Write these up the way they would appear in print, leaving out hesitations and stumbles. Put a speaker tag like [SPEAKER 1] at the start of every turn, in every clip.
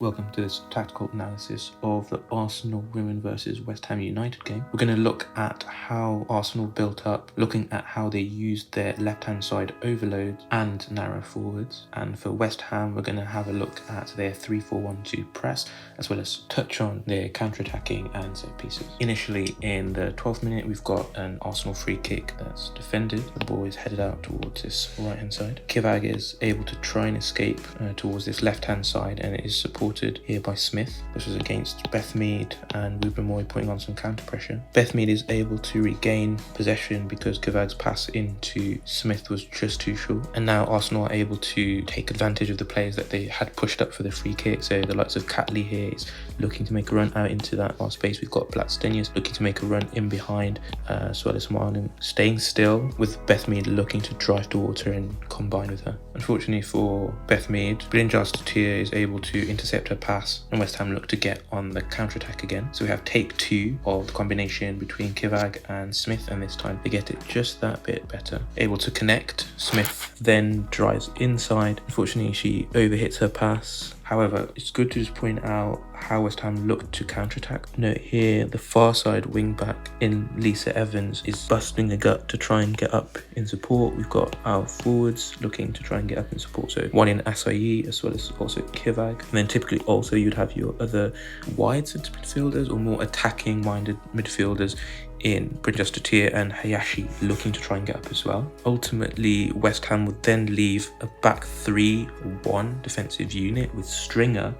[SPEAKER 1] Welcome to this tactical analysis of the Arsenal Women versus West Ham United game. We're going to look at how Arsenal built up, looking at how they used their left-hand side overloads and narrow forwards. And for West Ham, we're going to have a look at their 3-4-1-2 press, as well as touch on their counter-attacking and set pieces. Initially, in the 12th minute, we've got an Arsenal free kick that's defended. The ball is headed out towards this right-hand side. Kivag is able to try and escape towards this left-hand side, and it is supported here by Smith. This was against Bethmead and Wubremoy putting on some counter pressure. Bethmead is able to regain possession because Kivag's pass into Smith was just too short, and now Arsenal are able to take advantage of the players that they had pushed up for the free kick. So the likes of Catley here is looking to make a run out into that far space. We've got Blackstenius looking to make a run in behind, as well as Marlon staying still, with Bethmead looking to drive towards her and combine with her. Unfortunately for Bethmead, Brinjas Tatia is able to intercept her pass, and West Ham look to get on the counter-attack again. So we have take two of the combination between Kivag and Smith, and this time they get it just that bit better. Able to connect, Smith then drives inside. Unfortunately, she overhits her pass. However, it's good to just point out how West Ham looked to counter-attack. Note here, the far side wing-back in Lisa Evans is busting a gut to try and get up in support. We've got our forwards looking to try and get up in support. So one in Asayi, as well as also Kivag. And then typically also you'd have your other wide centre midfielders or more attacking-minded midfielders in Brinjas Tatia and Hayashi looking to try and get up as well. Ultimately, West Ham would then leave a back 3-1 defensive unit, with Stringer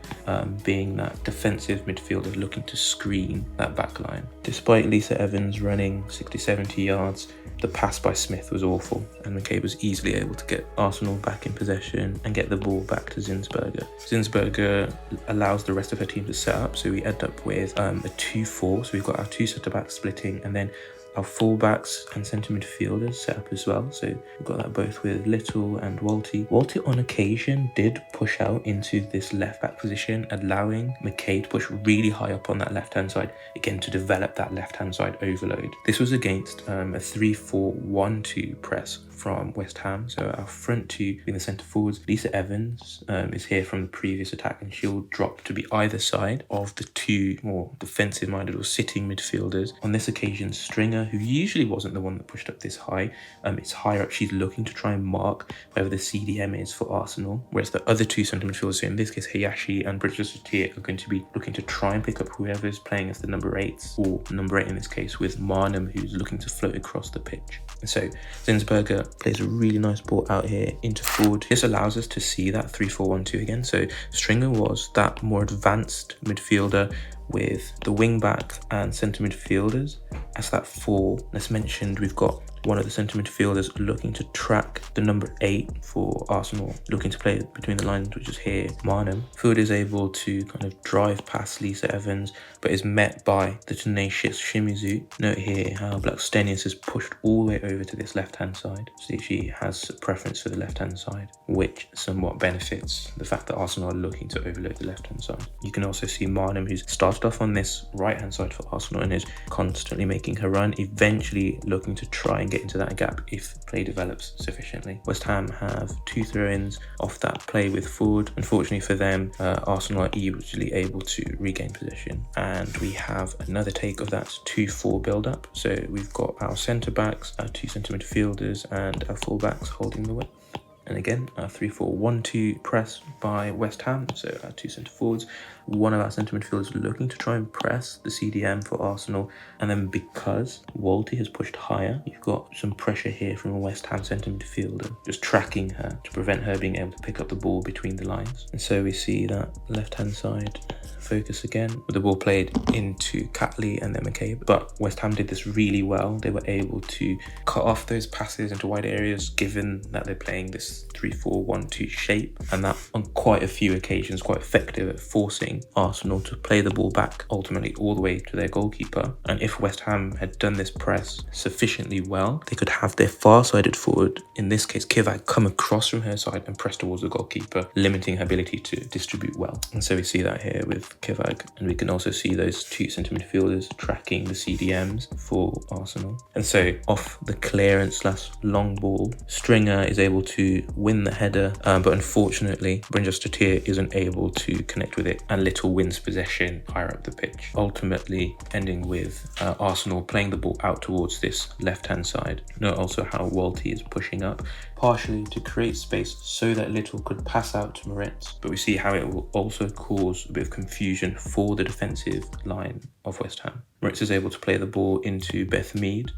[SPEAKER 1] being that defensive midfielder looking to screen that back line. Despite Lisa Evans running 60-70 yards, the pass by Smith was awful, and McCabe was easily able to get Arsenal back in possession and get the ball back to Zinsberger. Zinsberger allows the rest of her team to set up, so we end up with a 2-4. So we've got our two centre-backs splitting, and then our full-backs and centre midfielders set up as well. So we've got that both with Little and Walty. Walty on occasion did push out into this left-back position, allowing McCabe to push really high up on that left-hand side, again to develop that left-hand side overload. This was against a 3-4-1-2 press from West Ham. So our front two being the centre forwards. Lisa Evans is here from the previous attack, and she'll drop to be either side of the two more defensive minded or sitting midfielders. On this occasion, Stringer, who usually wasn't the one that pushed up this high, it's higher up. She's looking to try and mark wherever the CDM is for Arsenal, whereas the other two centre midfielders, so in this case Hayashi and Brinjas Tatia, are going to be looking to try and pick up whoever's playing as the number 8s, or number 8 in this case, with Marnham, who's looking to float across the pitch. And so Zinsberger plays a really nice ball out here into forward. This allows us to see that 3-4-1-2 again. So Stringer was that more advanced midfielder with the wing back and centre midfielders as that 4. As mentioned, we've got one of the centre midfielders looking to track the number 8 for Arsenal, looking to play between the lines, which is here, Marnham. Food is able to kind of drive past Lisa Evans, but is met by the tenacious Shimizu. Note here how Blackstenius is pushed all the way over to this left-hand side. So she has a preference for the left-hand side, which somewhat benefits the fact that Arsenal are looking to overload the left-hand side. You can also see Marnham, who's started off on this right-hand side for Arsenal and is constantly making her run, eventually looking to try and get into that gap if play develops sufficiently. West Ham have 2 throw-ins off that play with forward. Unfortunately for them, Arsenal are easily able to regain possession, and we have another take of that 2-4 build-up. So we've got our centre-backs, our 2 centre midfielders, and our full-backs holding the way. And again, our 3-4-1-2 press by West Ham. So our 2 centre forwards, one of our centre midfielders looking to try and press the CDM for Arsenal. And then because Walty has pushed higher, you've got some pressure here from a West Ham centre midfielder, just tracking her to prevent her being able to pick up the ball between the lines. And so we see that left-hand side focus again, with the ball played into Catley and then McCabe. But West Ham did this really well. They were able to cut off those passes into wide areas, given that they're playing this 3-4-1-2 shape, and that on quite a few occasions quite effective at forcing Arsenal to play the ball back ultimately all the way to their goalkeeper. And if West Ham had done this press sufficiently well, they could have their far-sided forward, in this case Kivag, come across from her side and press towards the goalkeeper, limiting her ability to distribute well. And so we see that here with Kivag. And we can also see those two centre midfielders tracking the CDMs for Arsenal. And so off the clearance / long ball, Stringer is able to win the header, but unfortunately Brynjas Tatir isn't able to connect with it, and Little wins possession higher up the pitch, ultimately ending with Arsenal playing the ball out towards this left-hand side. Note also how Walty is pushing up, partially to create space so that Little could pass out to Moritz, but we see how it will also cause a bit of confusion for the defensive line of West Ham. Moritz is able to play the ball into Beth Mead.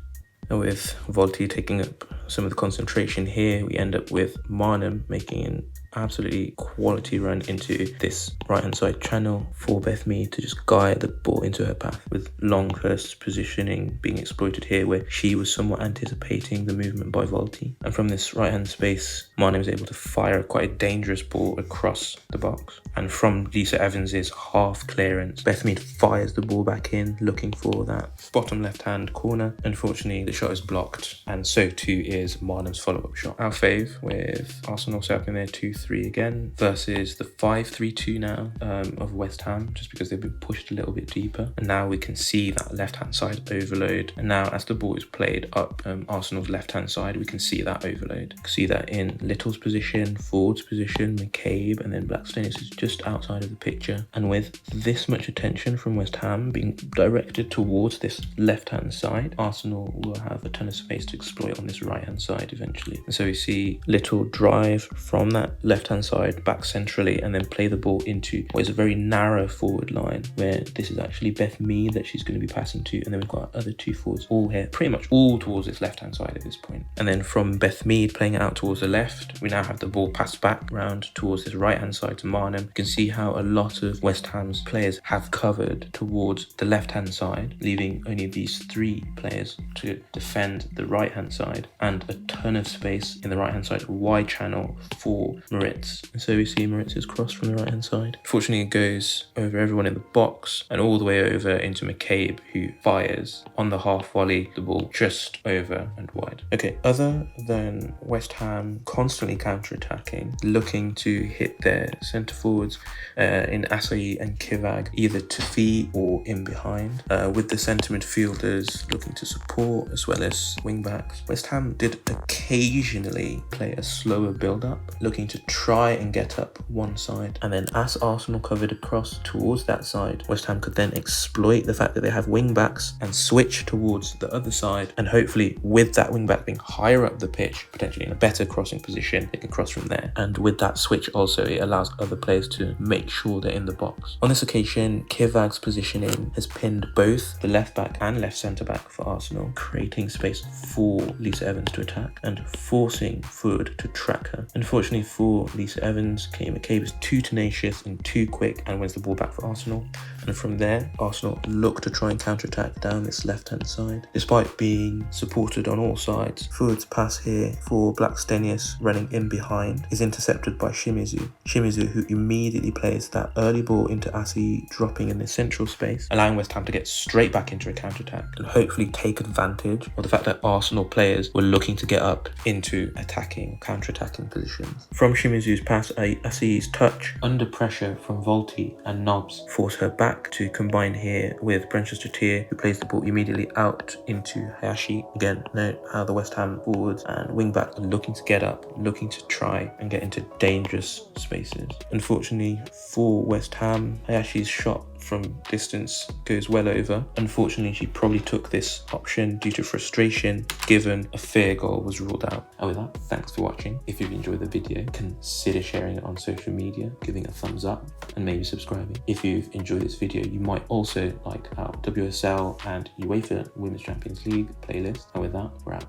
[SPEAKER 1] With Walty taking up some of the concentration here, we end up with Marnham making an absolutely quality run into this right hand side channel for Beth Mead to just guide the ball into her path, with Longhurst's positioning being exploited here, where she was somewhat anticipating the movement by Walty. And from this right hand space, Marnham is able to fire quite a dangerous ball across the box. And from Lisa Evans's half clearance, Beth Mead fires the ball back in, looking for that bottom left hand corner. Unfortunately, the shot is blocked, and so too is Marnham's follow-up shot. Our fave, with Arsenal set up in their 2-3 again versus the 5-3-2 now of West Ham, just because they've been pushed a little bit deeper. And now we can see that left-hand side overload. And now as the ball is played up Arsenal's left-hand side, we can see that overload. You can see that in Little's position, Ford's position, McCabe, and then Blackstone is just outside of the picture. And with this much attention from West Ham being directed towards this left-hand side, Arsenal will have a ton of space to exploit on this right-hand side eventually. And so we see Little drive from that left-hand side back centrally and then play the ball into what is a very narrow forward line, where this is actually Beth Mead that she's going to be passing to, and then we've got our other two forwards all here, pretty much all towards this left-hand side at this point. And then from Beth Mead playing it out towards the left, we now have the ball passed back round towards this right-hand side to Marnham. You can see how a lot of West Ham's players have covered towards the left-hand side, leaving only these three players to defend the right-hand side, and a ton of space in the right-hand side wide channel for Moritz. And so we see Moritz's cross from the right-hand side. Fortunately, it goes over everyone in the box and all the way over into McCabe, who fires on the half volley the ball just over and wide. Okay, other than West Ham constantly counter-attacking, looking to hit their centre forwards in Asai and Kivag, either to fee or in behind, with the centre midfielders looking to support as well as wing backs, West Ham did occasionally play a slower build-up, looking to try and get up one side, and then as Arsenal covered across towards that side, West Ham could then exploit the fact that they have wing backs and switch towards the other side, and hopefully with that wing back being higher up the pitch, potentially in a better crossing position, they can cross from there. And with that switch also, it allows other players to make sure they're in the box. On this occasion, Kivag's positioning has pinned both the left back and left centre back for Arsenal, creating space for Lisa Evans to attack and forcing Ford to track her. Unfortunately for Lisa Evans, McCabe is too tenacious and too quick and wins the ball back for Arsenal. And from there, Arsenal look to try and counter-attack down this left-hand side. Despite being supported on all sides, Ford's pass here for Blackstenius running in behind is intercepted by Shimizu. Shimizu, who immediately plays that early ball into Asi, dropping in the central space, allowing West Ham to get straight back into a counter-attack and hopefully take advantage of the fact that Arsenal players were looking to get up into attacking, counter-attacking positions. From Shimizu's pass, Asi's touch under pressure from Walty and Nobbs force her back to combine here with Brynjas Tatir, who plays the ball immediately out into Hayashi. Again, note how the West Ham forwards and wing back are looking to get up, looking to try and get into dangerous spaces. Unfortunately for West Ham, Hayashi's shot from distance goes well over. Unfortunately, she probably took this option due to frustration, given a fair goal was ruled out. And with that, thanks for watching. If you've enjoyed the video, consider sharing it on social media, giving a thumbs up, and maybe subscribing. If you've enjoyed this video, you might also like our WSL and UEFA Women's Champions League playlist. And with that, we're out.